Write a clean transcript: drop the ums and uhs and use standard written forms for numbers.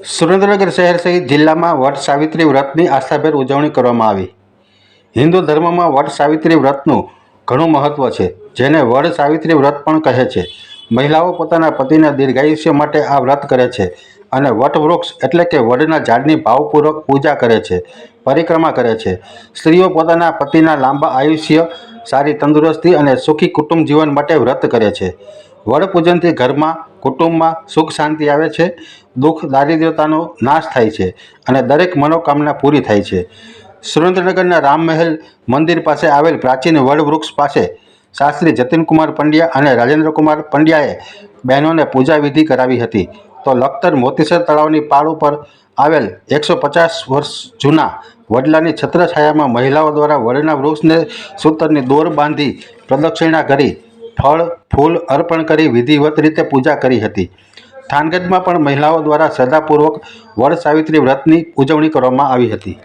સુરેન્દ્રનગર શહેર સહિત જિલ્લામાં વટ સાવિત્રી વ્રતની આસ્થાભેર ઉજવણી કરવામાં આવી। હિન્દુ ધર્મમાં વટ સાવિત્રી વ્રતનું ઘણું મહત્વ છે, જેને વડ સાવિત્રી વ્રત પણ કહે છે। મહિલાઓ પોતાના પતિના દીર્ઘાયુષ્ય માટે આ વ્રત કરે છે અને વટવૃક્ષ એટલે કે વડના ઝાડની ભાવપૂર્વક પૂજા કરે છે, પરિક્રમા કરે છે। સ્ત્રીઓ પોતાના પતિના લાંબા આયુષ્ય, સારી તંદુરસ્તી અને સુખી કુટુંબ જીવન માટે વ્રત કરે છે। વડ પૂજનથી ઘરમાં, કુટુંબમાં સુખ શાંતિ આવે છે, દુઃખ દારિદ્ર્યતાનો નાશ થાય છે અને દરેક મનોકામના પૂરી થાય છે। સુરેન્દ્રનગરના રામમહેલ મંદિર પાસે આવેલ પ્રાચીન વડ વૃક્ષ પાસે શાસ્ત્રી જતીનકુમાર પંડ્યા અને રાજેન્દ્રકુમાર પંડ્યાએ બહેનોને પૂજા વિધિ કરાવી હતી। તો લખતર મોતીસર તળાવની પાળ ઉપર આવેલ 150 વર્ષ જૂના વડલાની છત્રછાયામાં મહિલાઓ દ્વારા વડના વૃક્ષને સૂતરની દોર બાંધી પ્રદક્ષિણા કરી ફળ ફૂલ અર્પણ કરી વિધિવત રીતે પૂજા કરી હતી। થાનગઢમાં પણ મહિલાઓ દ્વારા શ્રદ્ધાપૂર્વક વડ સાવિત્રી વ્રતની ઉજવણી કરવામાં આવી હતી।